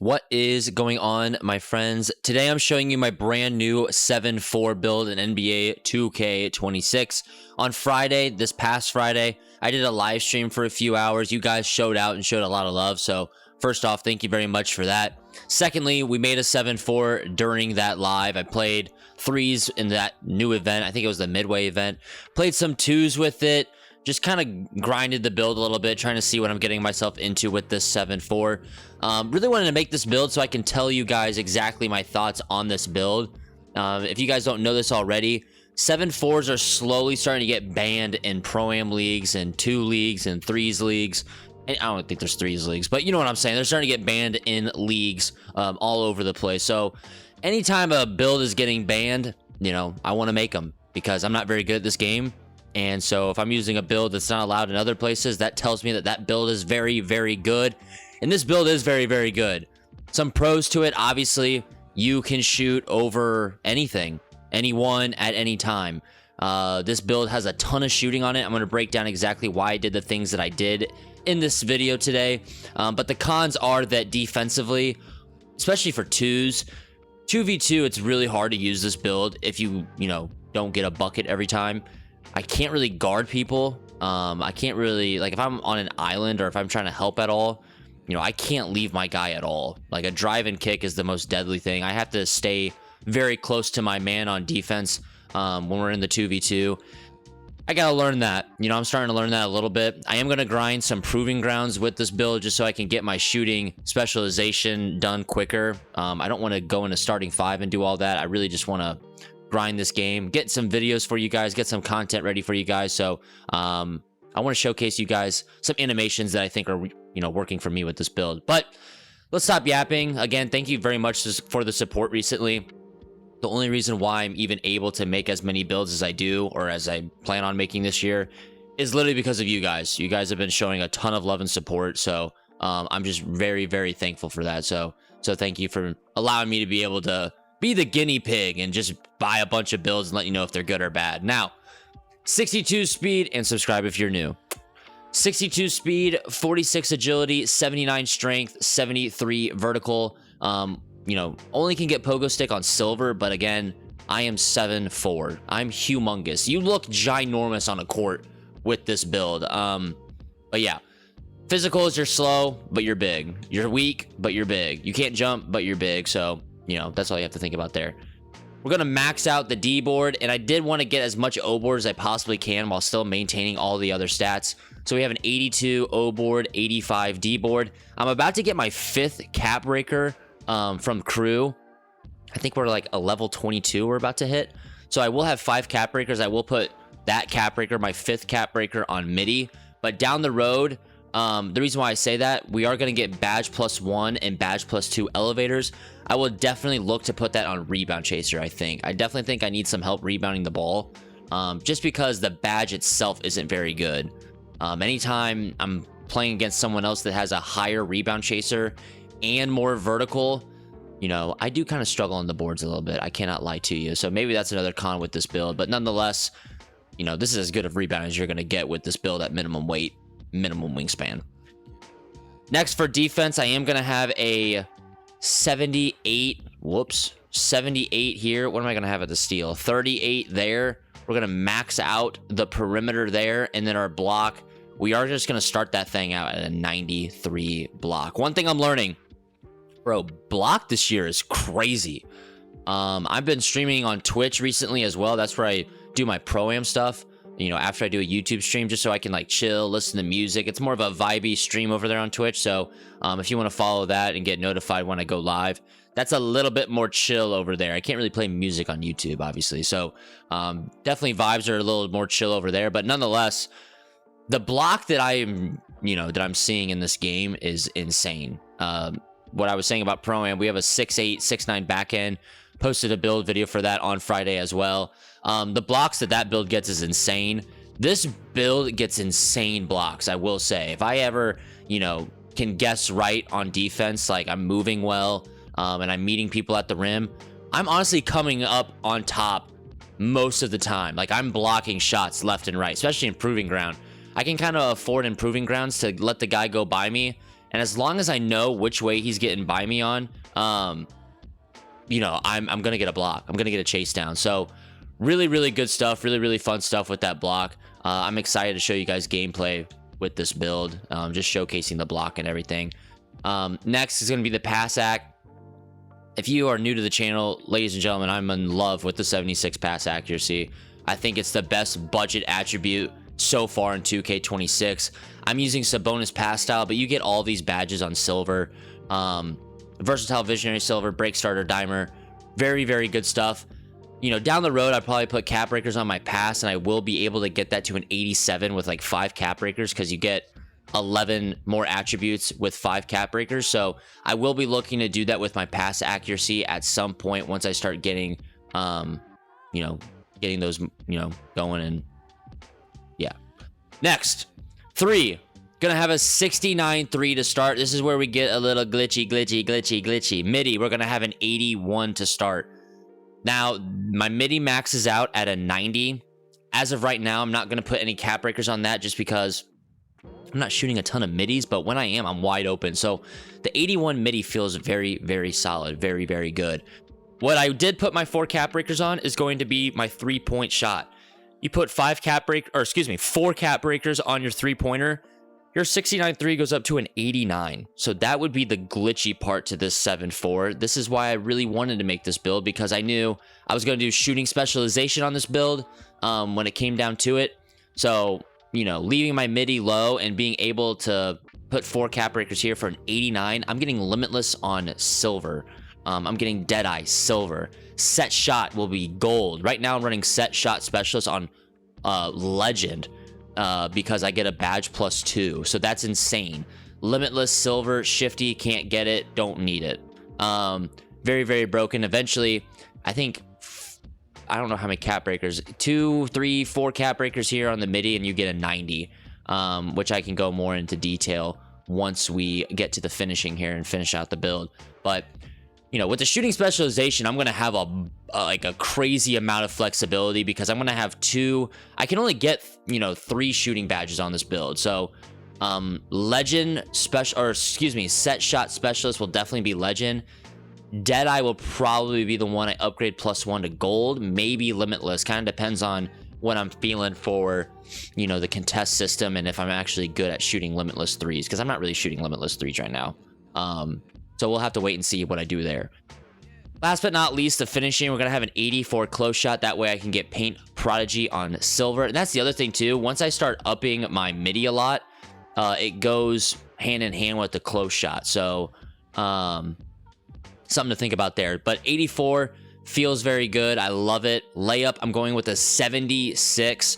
What is going on, my friends? Today I'm showing you my brand new 7-4 build in NBA 2K26. On Friday, this past Friday, I did a live stream for a few hours. You guys showed out and showed a lot of love, so first off, thank you very much for that. Secondly, we made a 7-4 during that live. I played threes in that new event. I think it was the midway event. Played some twos with it. Just kind of grinded the build a little bit, trying to see what I'm getting myself into with this 7-4. Really wanted to make this build so I can tell you guys exactly my thoughts on this build. If you guys don't know this already, 7-4s are slowly starting to get banned in Pro-Am leagues and 2 leagues and 3s leagues. And I don't think there's 3s leagues, but you know what I'm saying. They're starting to get banned in leagues all over the place. So anytime a build is getting banned, you know, I want to make them because I'm not very good at this game. And so if I'm using a build that's not allowed in other places, that tells me that that build is very, very good. And this build is very, very good. Some pros to it, obviously, you can shoot over anything, anyone at any time. This build has a ton of shooting on it. I'm going to break down exactly why I did the things that I did in this video today. But the cons are that defensively, especially for 2s, 2v2, it's really hard to use this build if you don't get a bucket every time. I can't really guard people. I can't really, like, if I'm on an island or if I'm trying to help at all, I can't leave my guy at all. Like, a drive and kick is the most deadly thing. I have to stay very close to my man on defense when we're in the 2v2. I gotta learn that. I'm starting to learn that a little bit. I am gonna grind some proving grounds with this build just so I can get my shooting specialization done quicker. I don't want to go into starting 5 and do all that. I really just want to grind this game, get some videos for you guys, get some content ready for you guys. So I want to showcase you guys some animations that I think are working for me with this build. But let's stop yapping. Again, thank you very much for the support recently. The only reason why I'm even able to make as many builds as I do, or as I plan on making this year, is literally because of you guys. You guys have been showing a ton of love and support, so I'm just very, very thankful for that. So thank you for allowing me to be able to be the guinea pig and just buy a bunch of builds and let you know if they're good or bad. Now, 62 speed, and subscribe if you're new. 62 speed, 46 agility, 79 strength, 73 vertical. Only can get pogo stick on silver, but again, I am 7'4". I'm humongous. You look ginormous on a court with this build. But yeah, physicals, you're slow, but you're big. You're weak, but you're big. You can't jump, but you're big. So that's all you have to think about there. We're going to max out the D board, and I did want to get as much O board as I possibly can while still maintaining all the other stats. So we have an 82 O board, 85 D board. I'm about to get my 5th cap breaker from crew. I think we're like a level 22 we're about to hit. So I will have 5 cap breakers. I will put that cap breaker, my 5th cap breaker, on MIDI. But down the road, the reason why I say that, we are going to get badge +1 and badge +2 elevators. I will definitely look to put that on rebound chaser. I definitely think I need some help rebounding the ball, just because the badge itself isn't very good. Anytime I'm playing against someone else that has a higher rebound chaser and more vertical, I do kind of struggle on the boards a little bit. I cannot lie to you. So maybe that's another con with this build, but nonetheless, this is as good of rebound as you're going to get with this build at minimum weight, minimum wingspan. Next, for defense, I am going to have a 78 here. What am I going to have at the steal? 38 there. We're going to max out the perimeter there, and then our block, we are just going to start that thing out at a 93 block. One thing I'm learning, bro, block this year is crazy. I've been streaming on Twitch recently as well. That's where I do my Pro-Am stuff, after I do a YouTube stream, just so I can like chill, listen to music. It's more of a vibey stream over there on Twitch. So if you want to follow that and get notified when I go live, that's a little bit more chill over there. I can't really play music on YouTube, obviously. So definitely vibes are a little more chill over there. But nonetheless, the block that I'm seeing in this game is insane. What I was saying about Pro-Am, we have a 6'8", 6'9" back end. Posted a build video for that on Friday as well. The blocks that build gets is insane. This build gets insane blocks, I will say. If I ever, can guess right on defense, like I'm moving well, and I'm meeting people at the rim, I'm honestly coming up on top most of the time. Like, I'm blocking shots left and right, especially in proving ground. I can kind of afford improving grounds to let the guy go by me And as long as I know which way he's getting by me on, you know, I'm going to get a block. I'm going to get a chase down. So really, really good stuff. Really, really fun stuff with that block. I'm excited to show you guys gameplay with this build, just showcasing the block and everything. Next is going to be the pass act. If you are new to the channel, ladies and gentlemen, I'm in love with the 76 pass accuracy. I think it's the best budget attribute so far in 2K26. I'm using Sabonis pass style, but you get all these badges on silver. Versatile visionary silver, break starter dimer. Very, very good stuff. You know, down the road, I'd probably put cap breakers on my pass, and I will be able to get that to an 87 with like 5 cap breakers, because you get 11 more attributes with 5 cap breakers. So I will be looking to do that with my pass accuracy at some point once I start getting, you know, getting those, you know, going. And yeah. Next, 3. Gonna have a 69-3 to start. This is where we get a little glitchy. Midi, we're gonna have an 81 to start. Now, my midi maxes out at a 90. As of right now, I'm not gonna put any cap breakers on that just because I'm not shooting a ton of midis, but when I am, I'm wide open. So the 81 midi feels very, very solid. Very, very good. What I did put my 4 cap breakers on is going to be my 3-point shot. You put 4 cap breakers on your 3-pointer, your 69-3 goes up to an 89. So that would be the glitchy part to this 7-4. This is why I really wanted to make this build, because I knew I was going to do shooting specialization on this build when it came down to it. So, you know, leaving my midi low and being able to put 4 cap breakers here for an 89, I'm getting limitless on silver. I'm getting Deadeye silver. Set shot will be gold. Right now I'm running set shot specialist on legend because I get a badge +2. So that's insane. Limitless silver, shifty, can't get it, don't need it. Very, very broken. Eventually, I think, I don't know how many cap breakers, 2, 3, 4 cap breakers here on the midi, and you get a 90, which I can go more into detail once we get to the finishing here and finish out the build. But you know, with the shooting specialization, I'm going to have like a crazy amount of flexibility, because I'm going to have 2, I can only get, you know, 3 shooting badges on this build. So, legend special, or excuse me, set shot specialist will definitely be legend. Deadeye will probably be the one I upgrade +1 to gold, maybe limitless. Kind of depends on what I'm feeling for, you know, the contest system, and if I'm actually good at shooting limitless 3s, because I'm not really shooting limitless 3s right now. So we'll have to wait and see what I do there. Last but not least, the finishing, we're going to have an 84 close shot. That way I can get Paint Prodigy on silver. And that's the other thing too. Once I start upping my midi a lot, it goes hand in hand with the close shot. So something to think about there. But 84 feels very good. I love it. Layup, I'm going with a 76.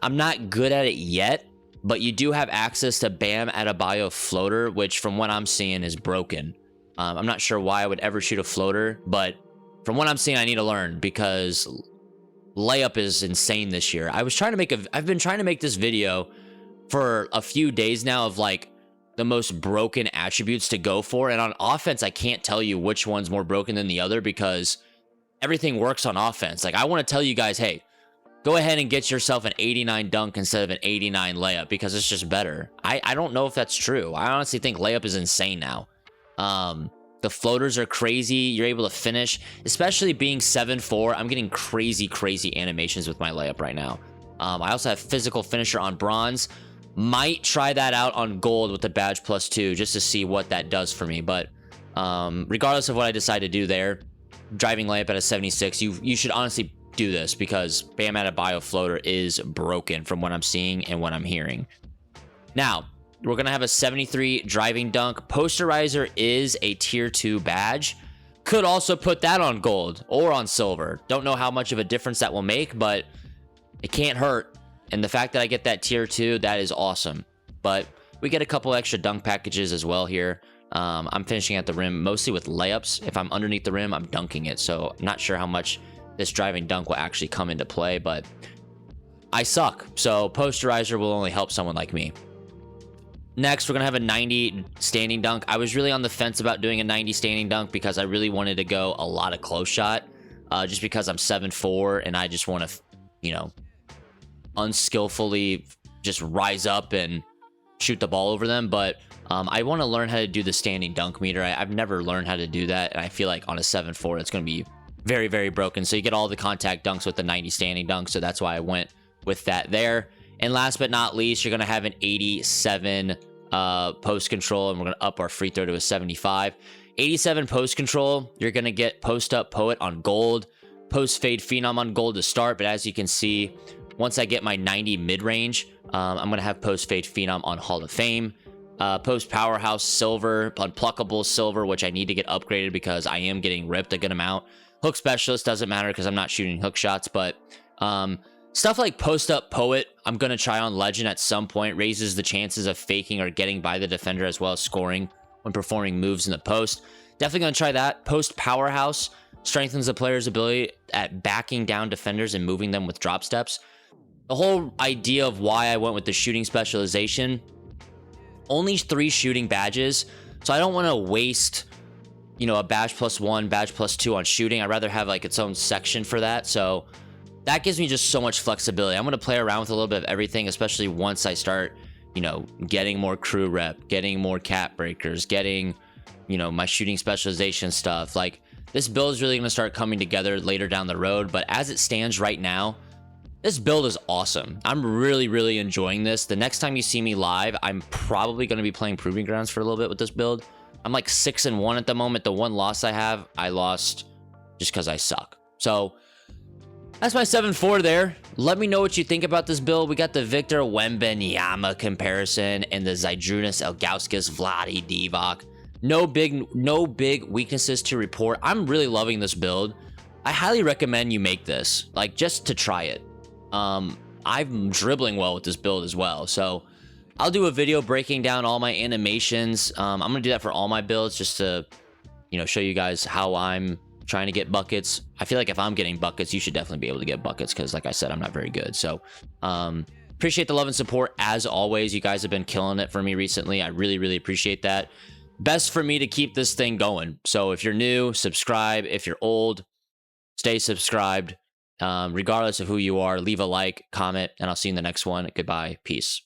I'm not good at it yet, but you do have access to Bam Adebayo floater, which from what I'm seeing is broken. I'm not sure why I would ever shoot a floater, but from what I'm seeing, I need to learn, because layup is insane this year. I've been trying to make this video for a few days now of like the most broken attributes to go for. And on offense, I can't tell you which one's more broken than the other, because everything works on offense. Like, I want to tell you guys, hey, go ahead and get yourself an 89 dunk instead of an 89 layup, because it's just better. I don't know if that's true. I honestly think layup is insane now. The floaters are crazy. You're able to finish, especially being 7'4". I'm getting crazy animations with my layup right now. I also have physical finisher on bronze. Might try that out on gold with the badge +2 just to see what that does for me. But regardless of what I decide to do there, driving layup at a 76, you should honestly do this, because Bam Adebayo floater is broken from what I'm seeing and what I'm hearing. Now, we're going to have a 73 driving dunk. Posterizer is a tier 2 badge. Could also put that on gold or on silver. Don't know how much of a difference that will make, but it can't hurt. And the fact that I get that tier 2, that is awesome. But we get a couple extra dunk packages as well here. I'm finishing at the rim mostly with layups. If I'm underneath the rim, I'm dunking it. So I'm not sure how much this driving dunk will actually come into play, but I suck. So posterizer will only help someone like me. Next, we're going to have a 90 standing dunk. I was really on the fence about doing a 90 standing dunk because I really wanted to go a lot of close shot, just because I'm 7'4", and I just want to, you know, unskillfully just rise up and shoot the ball over them. But I want to learn how to do the standing dunk meter. I've never learned how to do that, and I feel like on a 7-4 it's going to be very, very broken. So you get all the contact dunks with the 90 standing dunk, so that's why I went with that there. And last but not least, you're going to have an 87 post control, and we're going to up our free throw to a 75. 87 post control, you're going to get post up poet on gold, post fade phenom on gold to start. But as you can see, once I get my 90 mid range, I'm going to have post fade phenom on Hall of Fame. Post powerhouse silver, unpluckable silver, which I need to get upgraded because I am getting ripped a good amount. Hook specialist doesn't matter because I'm not shooting hook shots, but stuff like post up poet, I'm going to try on legend at some point. Raises the chances of faking or getting by the defender as well as scoring when performing moves in the post. Definitely going to try that. Post powerhouse strengthens the player's ability at backing down defenders and moving them with drop steps. The whole idea of why I went with the shooting specialization, only 3 shooting badges, so I don't want to waste, you know, a badge +1, badge +2 on shooting. I'd rather have like its own section for that. So that gives me just so much flexibility. I'm going to play around with a little bit of everything, especially once I start, you know, getting more crew rep, getting more cap breakers, getting, you know, my shooting specialization stuff. Like, this build is really going to start coming together later down the road. But as it stands right now, this build is awesome. I'm really, really enjoying this. The next time you see me live, I'm probably going to be playing Proving Grounds for a little bit with this build. I'm like 6-1 at the moment. The one loss I have, I lost just because I suck. So that's my 7-4 there. Let me know what you think about this build. We got the Victor Wembanyama comparison and the Zydrunas Ilgauskas Vlade Divac. No big weaknesses to report. I'm really loving this build. I highly recommend you make this, like, just to try it. I'm dribbling well with this build as well, so I'll do a video breaking down all my animations. I'm gonna do that for all my builds just to, you know, show you guys how I'm trying to get buckets. I feel like if I'm getting buckets, you should definitely be able to get buckets because, like I said, I'm not very good. So appreciate the love and support as always. You guys have been killing it for me recently. I really, really appreciate that. Best for me to keep this thing going. So if you're new, subscribe. If you're old, stay subscribed. Regardless of who you are, leave a like, comment, and I'll see you in the next one. Goodbye. Peace.